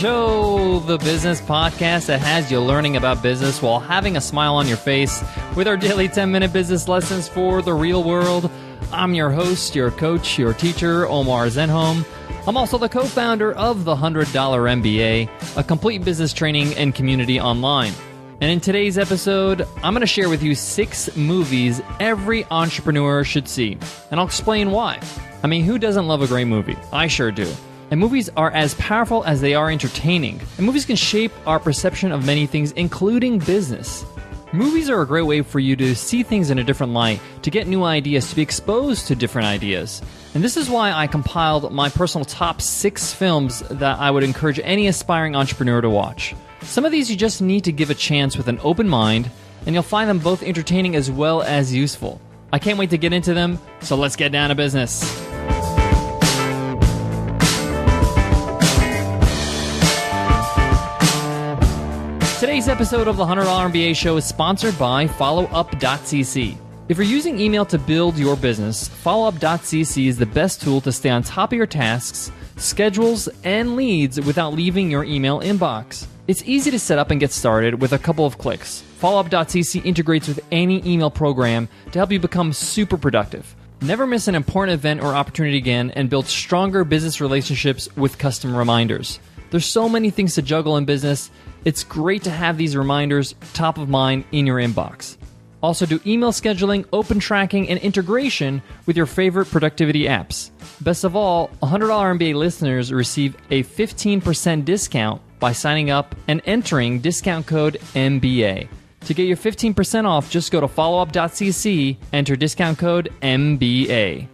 Show, the business podcast that has you learning about business while having a smile on your face with our daily 10-minute business lessons for the real world. I'm your host, your coach, your teacher, Omar Zenhom. I'm also the co-founder of the $100 MBA, a complete business training and community online. And in today's episode, I'm going to share with you 6 movies every entrepreneur should see. And I'll explain why. I mean, who doesn't love a great movie? I sure do. And movies are as powerful as they are entertaining. And movies can shape our perception of many things, including business. Movies are a great way for you to see things in a different light, to get new ideas, to be exposed to different ideas. And this is why I compiled my personal top 6 films that I would encourage any aspiring entrepreneur to watch. Some of these you just need to give a chance with an open mind, and you'll find them both entertaining as well as useful. I can't wait to get into them, so let's get down to business. Today's episode of the $100 MBA Show is sponsored by followup.cc. If you're using email to build your business, followup.cc is the best tool to stay on top of your tasks, schedules, and leads without leaving your email inbox. It's easy to set up and get started with a couple of clicks. Followup.cc integrates with any email program to help you become super productive. Never miss an important event or opportunity again and build stronger business relationships with custom reminders. There's so many things to juggle in business. It's great to have these reminders top of mind in your inbox. Also do email scheduling, open tracking, and integration with your favorite productivity apps. Best of all, $100 MBA listeners receive a 15% discount by signing up and entering discount code MBA. To get your 15% off, just go to followup.cc, enter discount code MBA.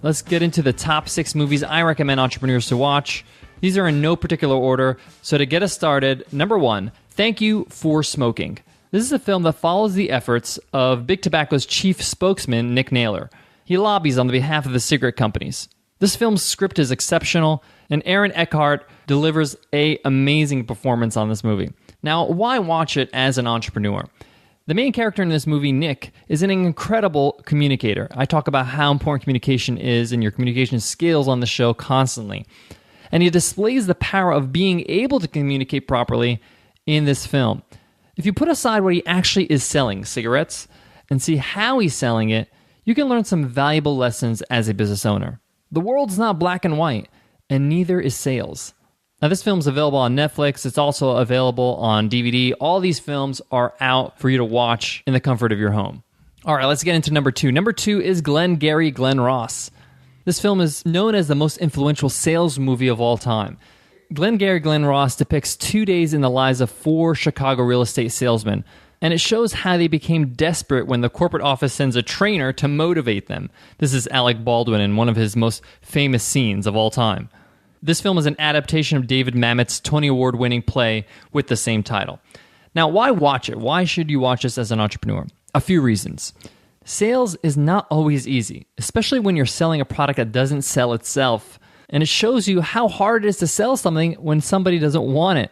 Let's get into the top 6 movies I recommend entrepreneurs to watch. These are in no particular order, so to get us started, number 1, Thank You for Smoking. This is a film that follows the efforts of Big Tobacco's chief spokesman, Nick Naylor. He lobbies on behalf of the cigarette companies. This film's script is exceptional, and Aaron Eckhart delivers an amazing performance on this movie. Now, why watch it as an entrepreneur? The main character in this movie, Nick, is an incredible communicator. I talk about how important communication is and your communication skills on the show constantly. And he displays the power of being able to communicate properly in this film. If you put aside what he actually is selling, cigarettes, and see how he's selling it, you can learn some valuable lessons as a business owner. The world's not black and white, and neither is sales. Now, this film is available on Netflix. It's also available on DVD. All these films are out for you to watch in the comfort of your home. All right, let's get into number 2. Number 2 is Glengarry Glen Ross. This film is known as the most influential sales movie of all time. Glengarry Glen Ross depicts 2 days in the lives of 4 Chicago real estate salesmen, and it shows how they became desperate when the corporate office sends a trainer to motivate them. This is Alec Baldwin in one of his most famous scenes of all time. This film is an adaptation of David Mamet's Tony Award-winning play with the same title. Now, why watch it? Why should you watch this as an entrepreneur? A few reasons. Sales is not always easy, especially when you're selling a product that doesn't sell itself. And it shows you how hard it is to sell something when somebody doesn't want it.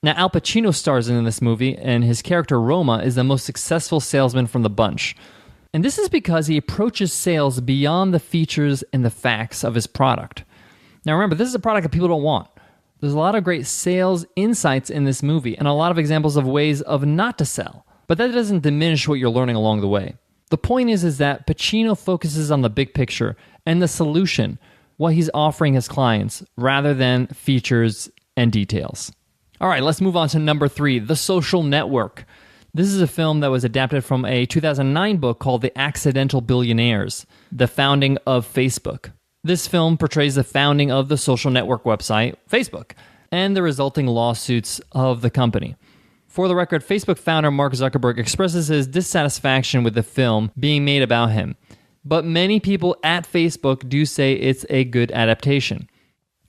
Now, Al Pacino stars in this movie, and his character Roma is the most successful salesman from the bunch. And this is because he approaches sales beyond the features and the facts of his product. Now remember, this is a product that people don't want. There's a lot of great sales insights in this movie, and a lot of examples of ways of not to sell. But that doesn't diminish what you're learning along the way. The point is that Pacino focuses on the big picture and the solution, what he's offering his clients, rather than features and details. All right, let's move on to number 3, The Social Network. This is a film that was adapted from a 2009 book called The Accidental Billionaires, the founding of Facebook. This film portrays the founding of the social network website, Facebook, and the resulting lawsuits of the company. For the record, Facebook founder Mark Zuckerberg expresses his dissatisfaction with the film being made about him. But many people at Facebook do say it's a good adaptation.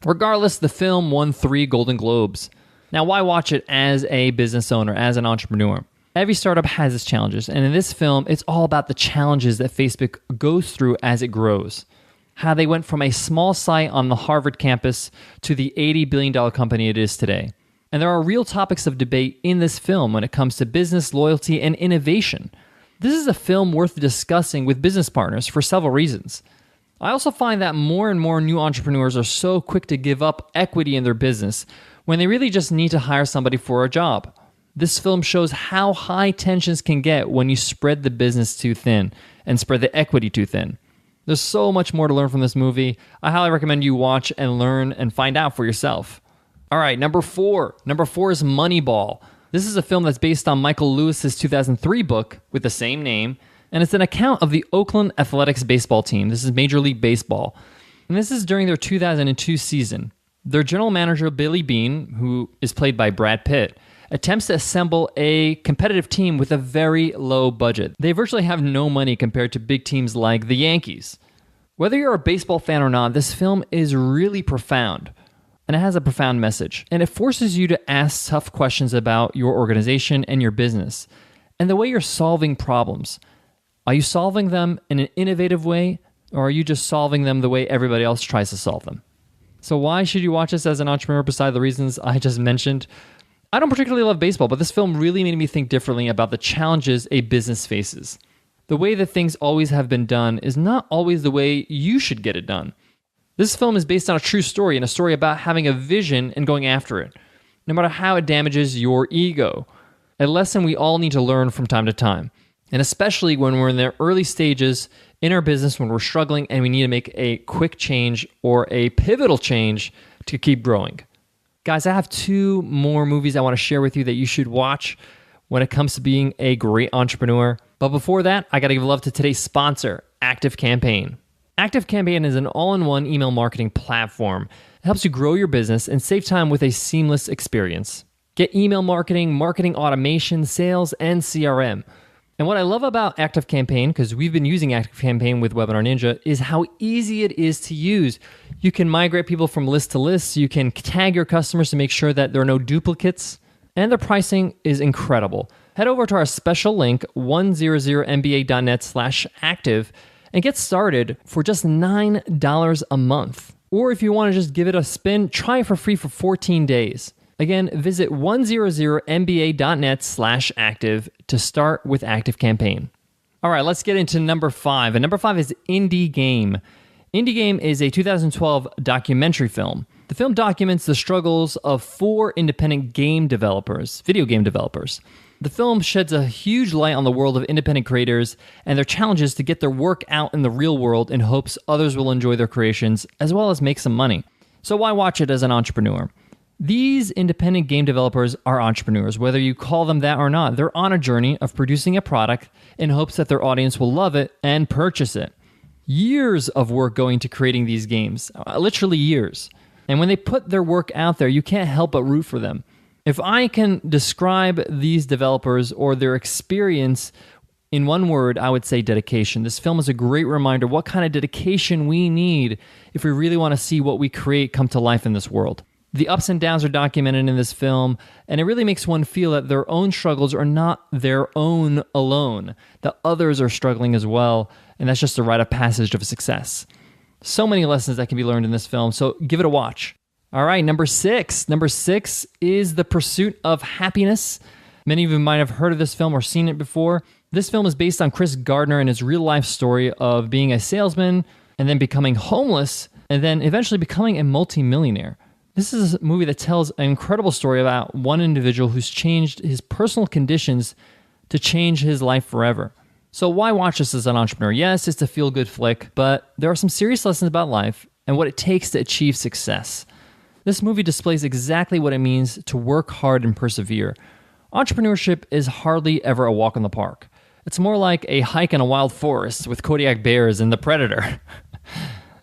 Regardless, the film won 3 Golden Globes. Now, why watch it as a business owner, as an entrepreneur? Every startup has its challenges, and in this film, it's all about the challenges that Facebook goes through as it grows. How they went from a small site on the Harvard campus to the $80 billion company it is today. And there are real topics of debate in this film when it comes to business, loyalty, and innovation. This is a film worth discussing with business partners for several reasons. I also find that more and more new entrepreneurs are so quick to give up equity in their business when they really just need to hire somebody for a job. This film shows how high tensions can get when you spread the business too thin and spread the equity too thin. There's so much more to learn from this movie. I highly recommend you watch and learn and find out for yourself. All right, number 4. Number 4 is Moneyball. This is a film that's based on Michael Lewis's 2003 book with the same name, and it's an account of the Oakland Athletics baseball team. This is Major League Baseball. And this is during their 2002 season. Their general manager, Billy Beane, who is played by Brad Pitt, attempts to assemble a competitive team with a very low budget. They virtually have no money compared to big teams like the Yankees. Whether you're a baseball fan or not, this film is really profound, and it has a profound message. And it forces you to ask tough questions about your organization and your business, and the way you're solving problems. Are you solving them in an innovative way, or are you just solving them the way everybody else tries to solve them? So why should you watch this as an entrepreneur beside the reasons I just mentioned? I don't particularly love baseball, but this film really made me think differently about the challenges a business faces. The way that things always have been done is not always the way you should get it done. This film is based on a true story and a story about having a vision and going after it, no matter how it damages your ego. A lesson we all need to learn from time to time, and especially when we're in the early stages in our business, when we're struggling and we need to make a quick change or a pivotal change to keep growing. Guys, I have 2 more movies I want to share with you that you should watch when it comes to being a great entrepreneur. But before that, I got to give love to today's sponsor, ActiveCampaign. ActiveCampaign is an all-in-one email marketing platform. It helps you grow your business and save time with a seamless experience. Get email marketing, marketing automation, sales, and CRM. And what I love about ActiveCampaign, because we've been using ActiveCampaign with Webinar Ninja, is how easy it is to use. You can migrate people from list to list. You can tag your customers to make sure that there are no duplicates. And the pricing is incredible. Head over to our special link, 100mba.net/active, and get started for just $9 a month. Or if you want to just give it a spin, try it for free for 14 days. Again, visit 100mba.net/active to start with ActiveCampaign. All right, let's get into number 5. And number 5 is Indie Game. Indie Game is a 2012 documentary film. The film documents the struggles of 4 independent game developers, video game developers. The film sheds a huge light on the world of independent creators and their challenges to get their work out in the real world in hopes others will enjoy their creations as well as make some money. So why watch it as an entrepreneur? These independent game developers are entrepreneurs, whether you call them that or not. They're on a journey of producing a product in hopes that their audience will love it and purchase it. Years of work going to creating these games, literally years. And when they put their work out there, you can't help but root for them. If I can describe these developers or their experience in one word, I would say dedication. This film is a great reminder what kind of dedication we need if we really want to see what we create come to life in this world. The ups and downs are documented in this film, and it really makes one feel that their own struggles are not their own alone, that others are struggling as well, and that's just a rite of passage of success. So many lessons that can be learned in this film, so give it a watch. All right, number 6. Number 6 is The Pursuit of Happiness. Many of you might have heard of this film or seen it before. This film is based on Chris Gardner and his real-life story of being a salesman and then becoming homeless and then eventually becoming a multimillionaire. This is a movie that tells an incredible story about one individual who's changed his personal conditions to change his life forever. So why watch this as an entrepreneur? Yes, it's a feel-good flick, but there are some serious lessons about life and what it takes to achieve success. This movie displays exactly what it means to work hard and persevere. Entrepreneurship is hardly ever a walk in the park. It's more like a hike in a wild forest with Kodiak bears and the predator.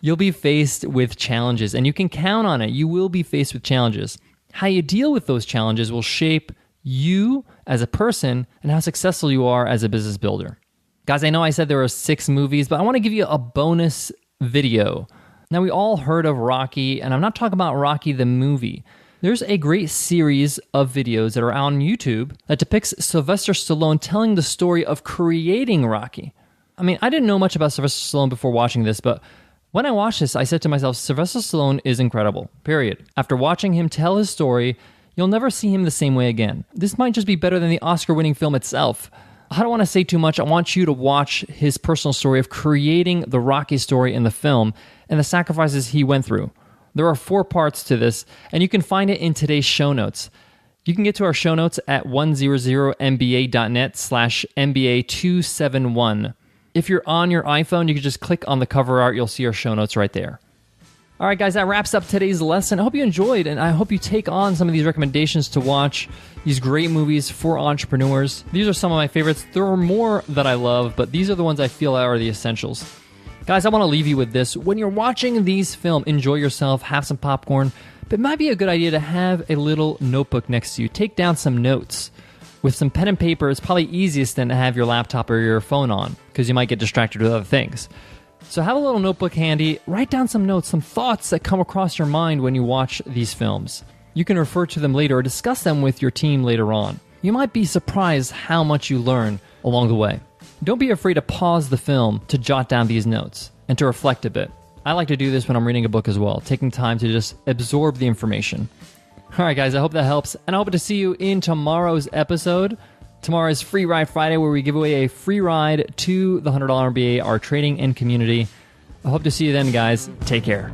You'll be faced with challenges, and you can count on it. You will be faced with challenges. How you deal with those challenges will shape you as a person and how successful you are as a business builder. Guys, I know I said there are 6 movies, but I want to give you a bonus video. Now, we all heard of Rocky, and I'm not talking about Rocky the movie. There's a great series of videos that are on YouTube that depicts Sylvester Stallone telling the story of creating Rocky. I mean, I didn't know much about Sylvester Stallone before watching this, but when I watched this, I said to myself, Sylvester Stallone is incredible, period. After watching him tell his story, you'll never see him the same way again. This might just be better than the Oscar-winning film itself. I don't want to say too much. I want you to watch his personal story of creating the Rocky story in the film and the sacrifices he went through. There are 4 parts to this, and you can find it in today's show notes. You can get to our show notes at 100mba.net/MBA271. If you're on your iPhone, you can just click on the cover art. You'll see our show notes right there. All right, guys, that wraps up today's lesson. I hope you enjoyed, and I hope you take on some of these recommendations to watch these great movies for entrepreneurs. These are some of my favorites. There are more that I love, but these are the ones I feel are the essentials. Guys, I want to leave you with this. When you're watching these films, enjoy yourself, have some popcorn, but it might be a good idea to have a little notebook next to you. Take down some notes. With some pen and paper, it's probably easiest than to have your laptop or your phone on, because you might get distracted with other things. So have a little notebook handy, write down some notes, some thoughts that come across your mind when you watch these films. You can refer to them later or discuss them with your team later on. You might be surprised how much you learn along the way. Don't be afraid to pause the film to jot down these notes and to reflect a bit. I like to do this when I'm reading a book as well, taking time to just absorb the information. All right, guys, I hope that helps, and I hope to see you in tomorrow's episode. Tomorrow is Free Ride Friday, where we give away a free ride to the $100 MBA, our training and community. I hope to see you then, guys. Take care.